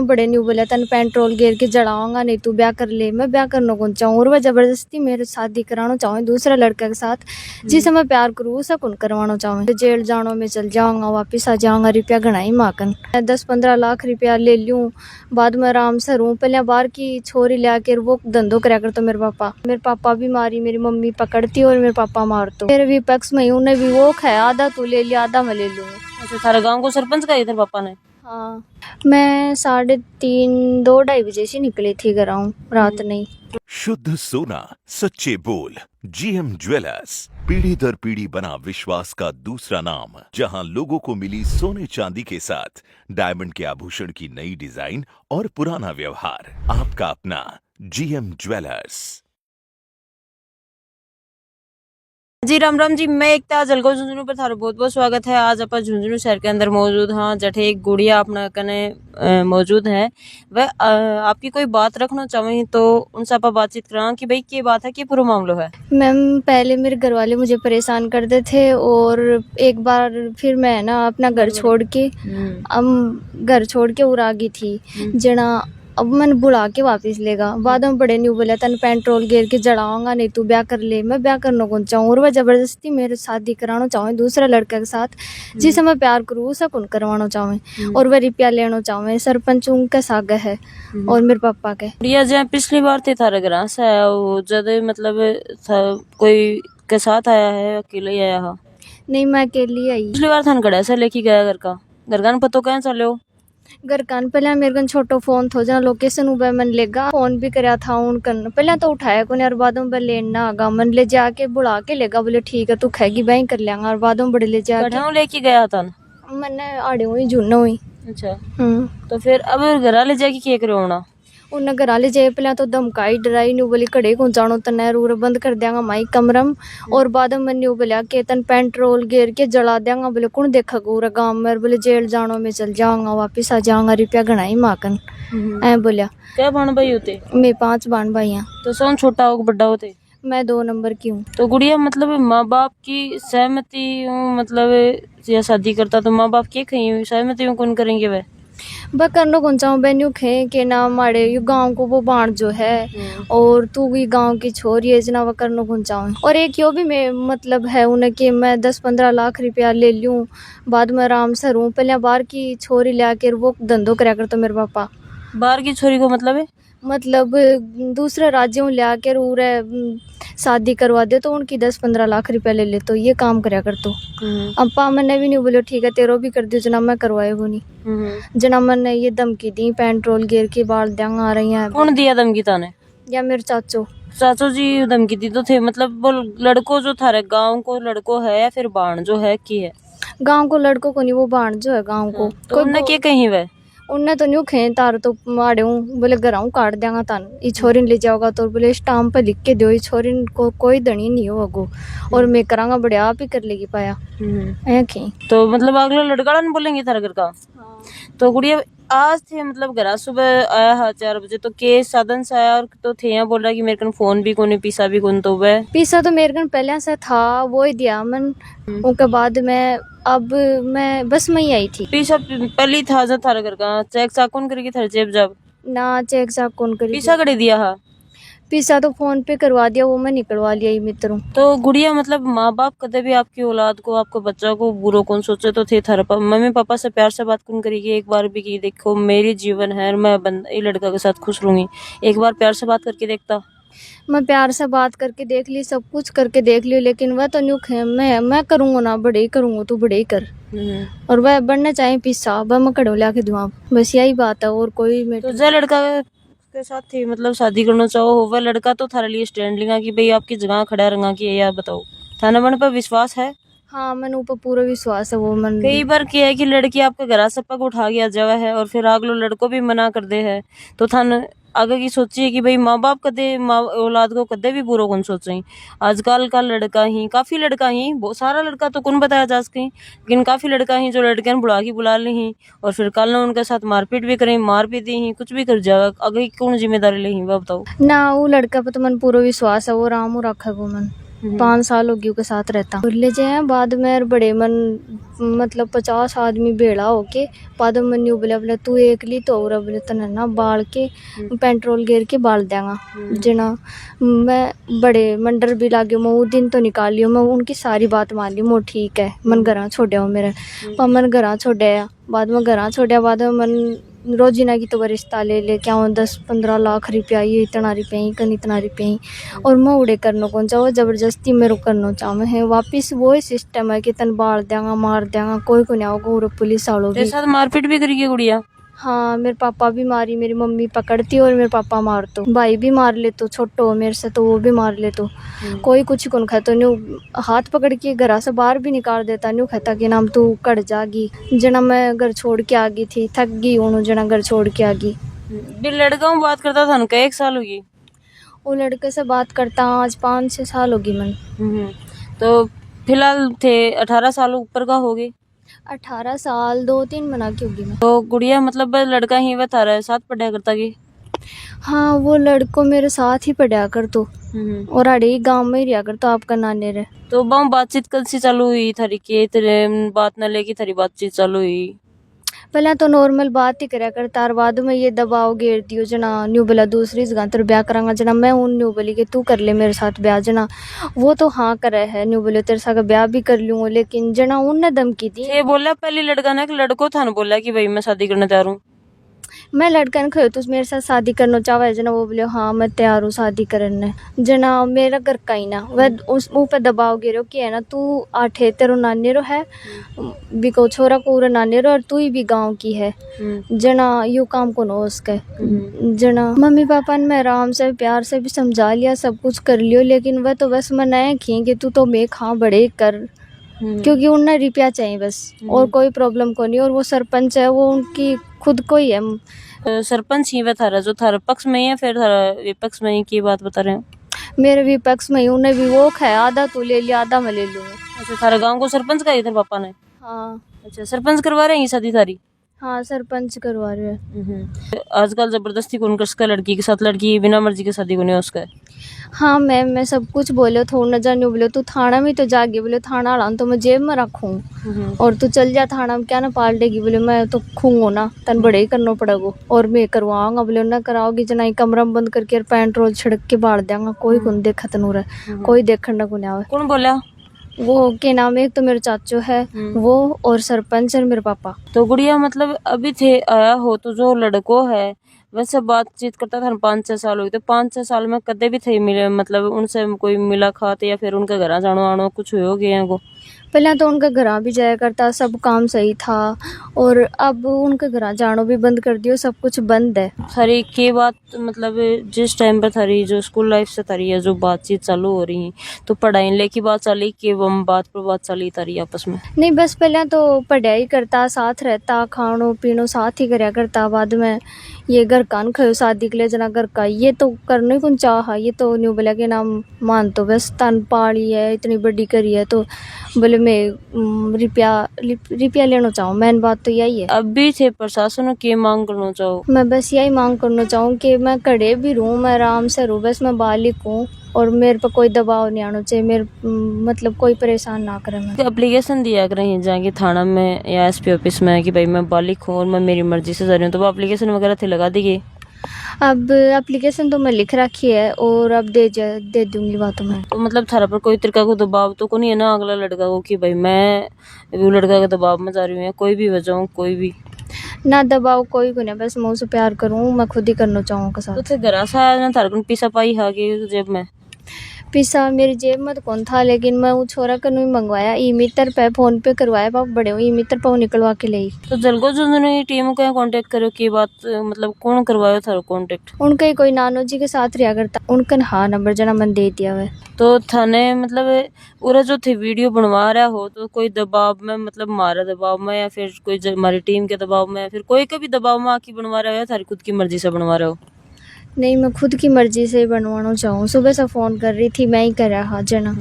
में बड़े नहीं बोला तन पेट्रोल गेर के जलाऊंगा नहीं तू ब्याह कर ले। मैं ब्याह करना कौन चाहूँ और वह जबरदस्ती मेरे शादी कराना चाहूँ दूसरे लड़के के साथ जिसे मैं प्यार करूँ उसे कौन करवाना चाहूँ। जेल जानो में चल जाऊंगा वापिस आ जाऊंगा रुपया गणाई माकन 10-15 लाख रुपया ले लूँ बाद में आराम से रहूँ। पहले बाहर की छोरी ले आकर वो धंधो कराया करता मेरे पापा भी मारी मेरी मम्मी पकड़ती और मेरे पापा मारते मेरे भी पक्ष में उन्हें भी वो खाया आधा तू ले लिया आधा मैं ले लूँगी। अच्छा सारे गांव को सरपंच का इधर पापा ने। हाँ मैं 3:30 2-2:30 बजे से निकली थी घरों रात नहीं। शुद्ध सोना सच्चे बोल जीएम ज्वेलर्स पीढ़ी दर पीढ़ी बना विश्वास का दूसरा नाम जहां लोगों को मिली सोने चांदी के साथ डायमंड के आभूषण की नई डिजाइन और पुराना व्यवहार। आपका अपना जीएम ज्वेलर्स। जी राम राम जी, मैं एकता जलगांव झुंझुनू पर थारा बहुत बहुत स्वागत है। आज अपन झुंझुनू शहर के अंदर मौजूद हाँ जठे एक गुड़िया अपना कने मौजूद है। वह आपकी कोई बात रखना चाहे तो उनसे आप बातचीत करा कि भाई क्या बात है क्या पूरा मामला है। मैम पहले मेरे घर वाले मुझे परेशान करते थे और एक बार फिर मैं ना अपना घर छोड़ के उड़ा गई थी जना। अब मैंने बुला के वापस लेगा बाद में बड़े नहीं बोला तन पेट्रोल गेर के जलाऊंगा नहीं तू ब्याह कर ले। मैं ब्याह करना कौन चाहूँ और वह जबरदस्ती मेरे शादी कराना चाहूँ दूसरे लड़के के साथ जिसे मैं प्यार करूँ उसे कौन करवाना चाहूँ और वह रुपया लेना चाहूँ। सरपंच उनके सागे है और मेरे पापा के। गुड़िया जहाँ पिछली बार थे थारा घर से आया वो जब मतलब कोई के साथ आया है अकेले ही आया है। नहीं मैं अकेली आई। पिछली बार थान गड़ा से लेके गया घर का पतो कहाँ चलो घर कान पहले मेरे कन छोटो फोन था जहाँ लोकेशन उबे मन लेगा फोन भी कराया था उनकन पहले तो उठाया को और बाद में लेना आगा मन ले जाके बुला के लेगा बोले ठीक है तू खाएगी बैंक कर लेंगा और बाद में बड़े ले जाके लेके गया था मैंने आड़े हुई जुना हुई। अच्छा तो फिर अब घर ले जाके क्या करे होना उन्हें घर ले जाए पहले तो धमकाई डराई न्यू बोली कड़े को जानो तन रूर बंद कर देंगा माई कमरम और बाद में न्यू बोलिया के तन पेट्रोल गेर के जला देंगा बोले कौन देखा पूरा गाँव में बोले जेल जानो में चल जाऊंगा वापिस आ जाऊंगा रुपया गणाई माकन ऐ बोलिया। क्या भाण भाई होते मैं 5 भाण भाई हैं। तो कौन छोटा हो बड़ा होते। मैं 2 नंबर की हूँ। तो गुड़िया मतलब माँ बाप की सहमति मतलब या शादी करता तो माँ बाप के कहीं सहमति कौन करेंगे वह वह करना कौन चाहूँ बहन खे के ना मारे यू गाँव को वो बाण जो है और तू भी गाँव की छोरी है जना वह करना कौन चाहूँ। और एक यो भी मैं मतलब है उन्हें कि मैं 10-15 लाख रुपया ले लूँ बाद में आराम से रहूँ। पहले बाहर की छोरी ले आकर वो धंधो कराया करता मेरे पापा। बाहर की छोरी को मतलब है मतलब दूसरे राज्यों ले आकर उरे शादी करवा दे तो उनकी 10-15 लाख रुपया ले ले तो ये काम कराया कर तो। अब पा मैंने भी नहीं बोलो ठीक है तेरो भी कर दियो जना मैं करवाएगो नहीं जना मैंने ये धमकी दी पेट्रोल गेर के बाल देंगा आ रही है। कौन दिया धमकी ताने या मेरे चाचो जी धमकी दी तो थे मतलब वो लड़को जो थारे गाँव को लड़को है या फिर बाण जो है की है गाँव को लड़कों को नहीं वो बाण जो है गाँव को तो उनने क्या कहीं वह उनने तो न्यू खे तार तो मारे हूँ बोले घराऊ काट देंगा तान ये छोरी ले जाओगा तो बोले स्टाम्प पे लिख के दो ये छोरी को कोई धनी नहीं हो अगो और मैं करांगा बड़े आप ही कर लेगी पाया तो मतलब अगला लड़का नहीं बोलेंगे थारा घर का। तो गुड़िया आज थे मतलब घर सुबह आया है 4 बजे तो के साधन से आया और तो थे यहाँ बोल रहा कि मेरे कन फोन भी कोने पीसा भी कौन तो वह पीसा तो मेरे कन पहले से था वो ही दिया मन उसके बाद मैं अब मैं बस में ही आई थी। पीसा पहले था जो थारा घर का चेक चाक कौन करेगी थारे जेब जब ना चेक चाक कौन करेगी पीसा कड़े दिया है पीसा तो फोन पे करवा दिया वो मैं निकलवा लिया ही मित्रों। तो गुड़िया मतलब माँ बाप कदे भी आपकी औलाद को आपको बच्चा को बुरो कौन सोचे तो थे थारा मम्मी पापा से प्यार से बात कौन करेगी एक बार भी कि देखो मेरी जीवन है मैं ये लड़का के साथ खुश रहूंगी एक बार प्यार से बात करके देखता। मैं प्यार से बात करके देख ली सब कुछ करके देख ली लेकिन वह तो न्यू मैं करूँगा ना बड़े ही करूँगा तू बड़े ही कर और वह बढ़ना चाहे पिस्सा वह मैं कड़ो ला के दूँ बस यही बात है और कोई तो जो लड़का के साथ थी मतलब शादी करना चाहो वह लड़का तो थारे लिए स्टैंड लेगा कि भाई आपकी जगह खड़ा रहूंगा कि यार बताओ थाना मन पर विश्वास है। हाँ मैंने ऊपर पूरा विश्वास है वो मन कई बार क्या है कि लड़की आपके घर से पग उठा गया जवा है और फिर अगलो लड़को भी मना कर दे है तो थान आगे की सोचिए कि भाई माँ बाप कदे औलाद को कदे भी बुरा कौन सोचे। आजकल का लड़का ही काफी लड़का ही बहुत सारा लड़का तो कौन बताया जा सके लेकिन काफी लड़का ही जो लड़के बुला ली ही और फिर कल ना उनके साथ मारपीट भी करें मार भी दी ही कुछ भी कर जाए आगे कौन जिम्मेदारी ले वह बताओ ना वो लड़का पर तो मन पूरा विश्वास है वो राम रखा वो मन 5 साल हो गई उसके साथ रहता और ले जाए बाद में बड़े मन मतलब 50 आदमी बेड़ा होके बाद में न्यू बोले तू एकली तो और बोले तना ना बाल के पेट्रोल गेर के बाल देंगा जना मैं बड़े मंडर भी लागे मैं वो दिन तो निकाल लियो मैं उनकी सारी बात मान ली मैं ठीक है मन घर छोड़िया हो मेरे पर मन घर छोड़िया बाद में घर छोड़िया बाद में मन रोजीना की तो रिश्ता ले ले क्या 10-15 लाख रुपया ये इतना रुपया ही कन इतना रुपया ही और मैं उड़े करना कौन चाहो जबरदस्ती मेरे करना चाहे है वापिस वही सिस्टम है कि तन बाल देंगा मार देंगा कोई को नहीं आओगे और पुलिस वालों तेरे साथ मारपीट भी करी गुड़िया? हाँ मेरे पापा भी मारी मेरी मम्मी पकड़ती और मेरे पापा मार तो भाई भी मार ले तो छोटो मेरे से तो वो भी मार ले तो कोई कुछ कौन खाता न्यू हाथ पकड़ के घर से बाहर भी निकाल देता न्यू कहता कि नाम तू कट जागी जना मैं घर छोड़ के आ गई थी थक गई हूँ जना घर छोड़ के आ गई। भी लड़का हूँ बात करता था उनका 1 साल होगी? वो लड़के से बात करता आज 5-6 साल होगी मन। तो फिलहाल थे 18 साल ऊपर का हो गए? 18 साल 2-3 मना की होगी मैं। तो गुड़िया मतलब लड़का ही बता रहा है साथ पढ़ाया करता की? हाँ वो लड़को मेरे साथ ही पढ़ा कर तो और अड़े ही गाँव में ही रहा कर तो आपका नाने रहे। तो बाऊ बातचीत कल से चालू हुई थारी के तेरे बात न लेके थारी बातचीत चालू हुई? पहले तो नॉर्मल बात ही करा करता और बाद में ये दबाव घेर दियो जना न्यू बोला दूसरी जगह तेरे ब्याह करांगा जना मैं उन न्यू बोली कि तू कर ले मेरे साथ ब्याह जना वो तो हाँ करे है न्यू बोले तेरे साथ ब्याह भी कर लूंगा लेकिन जना उनने धमकी दी। ये बोला पहले लड़का ने लड़को था बोला कि भाई मैं शादी करने तैयार हूँ? मैं लड़का ने कहो तू मेरे साथ शादी करना चाहे जना वो बोले हाँ मैं तैयार हूँ शादी करने जना मेरा घर का ही ना वह उस मुँह पे दबाव गिरो कि है ना तू आठे तेरो नानी रो है बिको छोरा को नानी रो और तू ही भी गाँव की है जना यू काम को नो उसके जना मम्मी पापा ने मैं आराम से प्यार से भी समझा लिया सब कुछ कर लियो लेकिन वह तो बस मनाए की कि तू तो मैं खा बड़े कर क्योंकि उन्हें रुपया चाहिए बस और कोई प्रॉब्लम को नहीं और वो सरपंच है वो उनकी खुद को ही है। सरपंच ही वह थारा जो थारा पक्ष में या फिर थारा विपक्ष में की बात बता रहे हो? मेरे विपक्ष में उन्हें भी वो खाया आधा तू ले लिया आधा मैं ले लूंगा। अच्छा थारा गांव को सरपंच का इधर पापा ने? हाँ। अच्छा सरपंच करवा रहे हैं शादी थारी? हाँ सरपंच करवा रहे हैं। आजकल जबरदस्ती कौन कर सका लड़की के साथ? लड़की बिना मर्जी के शादी को नहीं उसका है? हाँ मैं सब कुछ बोले थोड़ा न जाने बोले तू थाना में तो जागी बोले थाना वाला तो मैं जेब में रखूँ और तू चल जा थाना में क्या ना पाल देगी बोले मैं तो खूंगो ना तन बड़े ही करना पड़ेगा और मैं करवाऊंगा बोले ना कराओगी जना कमरा में बंद करके पेट्रोल छिड़क के बाढ़ देंगा कोई कौन देखा तनू रहा कोई देखने को नहीं आवे। कौन बोला? वो के नाम एक तो मेरे चाचू है वो और सरपंच और मेरे पापा। तो गुड़िया मतलब अभी थे आया हो तो जो लड़को है वैसे बातचीत करता था 5-6 साल हुई तो 5-6 साल में कदे भी थे मिले मतलब उनसे कोई मिला खाते या फिर उनका घर जानो आनो कुछ हो गया को? पहले तो उनका घर भी जाया करता सब काम सही था और अब उनका घर जानो भी बंद कर दियो सब कुछ बंद है। थारी के बात मतलब जिस टाइम पर थारी जो स्कूल लाइफ से थारी है जो बातचीत चालू हो रही है तो पढ़ाई लेके बात चली कि हम बात पर बात चली तारी आपस में? नहीं बस पहले तो पढ़ाई करता साथ रहता खानो पीनो साथ ही करया करता बाद में ये घर कान खयो शादी के लिए जना घर का ये तो करने को चाह ये तो न्यू बोला के नाम मान तो बस तन पाली है इतनी बड़ी करी है तो बोले मैं रुपया लेना चाहूँ मेन बात तो यही है। अब भी थे प्रशासन की मांग करना चाहो? मैं बस यही मांग करना चाहूँ कि मैं कड़े भी रहूँ मैं आराम से रहूँ बस मैं बालिक हूँ और मेरे पर कोई दबाव नहीं आना चाहिए मेरे मतलब कोई परेशान ना करे। मैं एप्लीकेशन दिया करें जाएंगे थाना में या एसपी ऑफिस में कि भाई मैं बालिक हूँ और मैं मेरी मर्जी से जा रही हूँ तो वो एप्लीकेशन वगैरह थे लगा देगी? अब एप्लीकेशन तो मैं लिख रखी है और अब दे दूंगी बातों में। तो मतलब थारा पर कोई तरीका को दबाव तो को नहीं है ना अगला लड़का को कि भाई मैं वो लड़का के दबाव में जा रही हूँ या कोई भी वजह हो कोई भी? ना दबाव कोई को नहीं बस मैं उसे प्यार करूँ मैं खुद ही करना चाहूँ के साथ। तो थे घर से आया ना थारा को पीसा पाई हागे जेब में? पैसा मेरी जेब में तो कौन था लेकिन मैं वो छोरा का नहीं मंगवाया ई मित्र पे फोन पे करवाया पाप बड़े ई मित्र पे निकलवा के ले। तो जलगो जो टीम को कांटेक्ट करो की बात मतलब कौन करवाया था कांटेक्ट? उनका ही कोई नानो जी के साथ रहा करता उनका हाँ नंबर जना मन दे दिया हुआ। तो थाने मतलब पूरा जो थे वीडियो बनवा रहा हो तो कोई दबाव में मतलब मारा दबाव में या फिर कोई हमारी टीम के दबाव में या फिर कोई का भी दबाव में आके बनवा रहा हो या थारी खुद की मर्जी से बनवा रहे हो? नहीं मैं खुद की मर्जी से बनवाना चाहूँ सुबह से फ़ोन कर रही थी मैं ही करा हाँ जना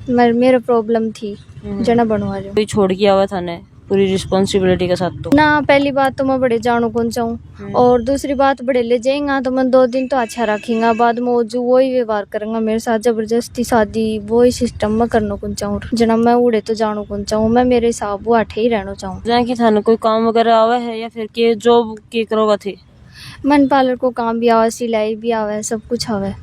मेरा प्रॉब्लम थी जना बनवा रही हूँ। कोई छोड़ के आवा थाने? पूरी रिस्पॉन्सिबिलिटी के साथ? तो ना पहली बात तो मैं बड़े जानो कौन चाहूँ, और दूसरी बात बड़े ले जाएंगा तो मैं 2 दिन तो अच्छा रखेंगा, बाद में वो जो वही व्यवहार करेंगे मेरे साथ, जबरदस्ती शादी वही सिस्टम में करना कौन चाहूँ। जना मैं उड़े तो जानो कौन चाहूँ, मैं मेरे हिसाब वो अठे ही रहना चाहूँ। जहाँ की थाने कोई काम वगैरह आवा है या फिर के जॉब के करोगा थे? मन पार्लर को काम भी आवे, सिलाई भी आवे, सब कुछ आवे,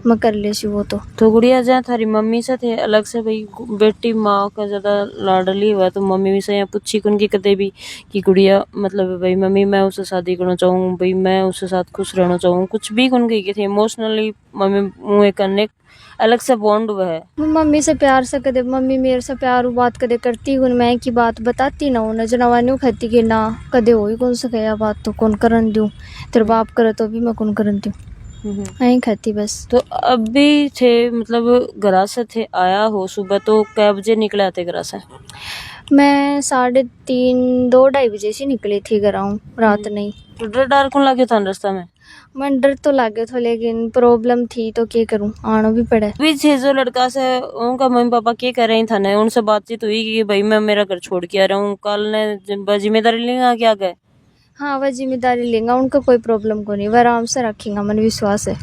मैं कर लेसी वो तो। गुड़िया जहाँ थारी मम्मी से थे अलग से भाई बेटी माँ का ज्यादा लाडली हुआ तो मम्मी भी से यहाँ पूछी उनकी कदे भी कि गुड़िया मतलब भाई मम्मी मैं उससे शादी करना चाहूँ, भाई मैं उसके साथ खुश रहना चाहूँ, कुछ भी कौन कही थी इमोशनली मम्मी मुँह कनेक्ट अलग से बॉन्ड हुआ है? मैं मम्मी से प्यार से कदे, मम्मी मेरे से प्यार वो बात कदे करती हूँ, मैं की बात बताती ना हूँ न जनवानी खाती कि ना कदे हो ही कौन सा गया बात तो कौन करन दूँ, तेरे बाप करे तो भी मैं कौन करन दूँ, नहीं खाती बस। तो अभी थे मतलब घरा से थे आया हो सुबह तो कै बजे निकले आते घरा से? मैं 3:30 2-2:30 बजे से निकली थी घर आऊँ, रात नहीं। तो डर डर कौन लगे था रास्ता में? मन डर तो लागे था लेकिन प्रॉब्लम थी तो क्या करूँ, आना भी पड़े। अभी छे जो लड़का से उनका मम्मी पापा क्या कर रहे थे, उनसे बातचीत हुई कि भाई मैं मेरा घर छोड़ के आ रहा हूँ, कल ने जिम्मेदारी लेगा क्या गए? हाँ वह जिम्मेदारी लेंगा, उनका कोई प्रॉब्लम को नहीं, वह आराम से रखेंगे, मन विश्वास है।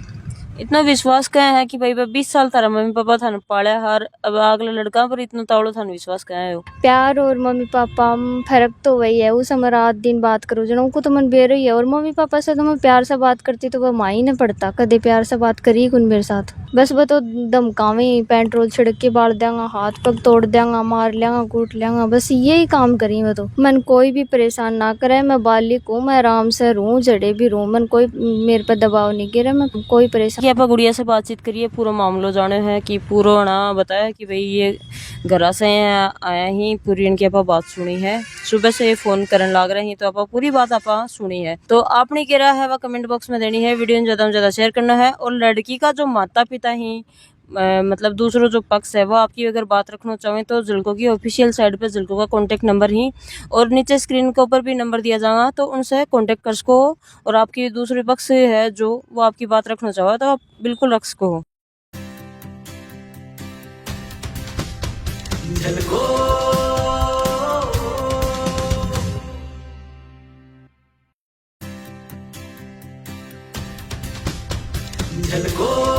इतना विश्वास क्या है कि भाई 20 साल थारा मम्मी पापा थाने पाले हर अब अगले लड़का पर इतना तावड़ो थाने विश्वास क्या है हो? प्यार और मम्मी पापा में फर्क तो वही है, उस समय रात दिन बात करो जना उनको तो मन बेर ही है, और मम्मी पापा से तो मैं प्यार से बात करती तो वह माँ ही नहीं पड़ता, कदे प्यार से बात करी कौन मेरे साथ, बस वो तो धमकावे, पेट्रोल छिड़क के बाल देंगा, हाथ पग तोड़ देंगा, मार लेंगा, कूट लेंगा, बस यही काम करी। वो तो मन कोई भी परेशान ना करे, मैं बालिक हूँ, मैं आराम से रहूँ, जड़े भी रहूँ, मन कोई मेरे पर दबाव नहीं गिरे, मैं कोई परेशान। कि आप गुड़िया से बातचीत करिए, पूरा मामलो जाने है कि पूरा ना बताया कि भाई ये घरा से आया ही पूरी इनकी आप बात सुनी है, सुबह से ये फोन करने लग रहे हैं तो आप पूरी बात आप सुनी है। तो आपने क्या है वह कमेंट बॉक्स में देनी है, वीडियो ज्यादा से ज्यादा शेयर करना है, और लड़की का जो माता पिता ही मतलब दूसरों जो पक्ष है वो आपकी अगर बात रखना चाहें तो जिलको की ऑफिशियल साइट पे जिलको का कांटेक्ट नंबर ही और नीचे स्क्रीन के ऊपर भी नंबर दिया जाएगा, तो उनसे कांटेक्ट कर सको, और आपकी दूसरे पक्ष है जो वो आपकी बात रखना चाहो तो आप बिल्कुल रख सको। झलको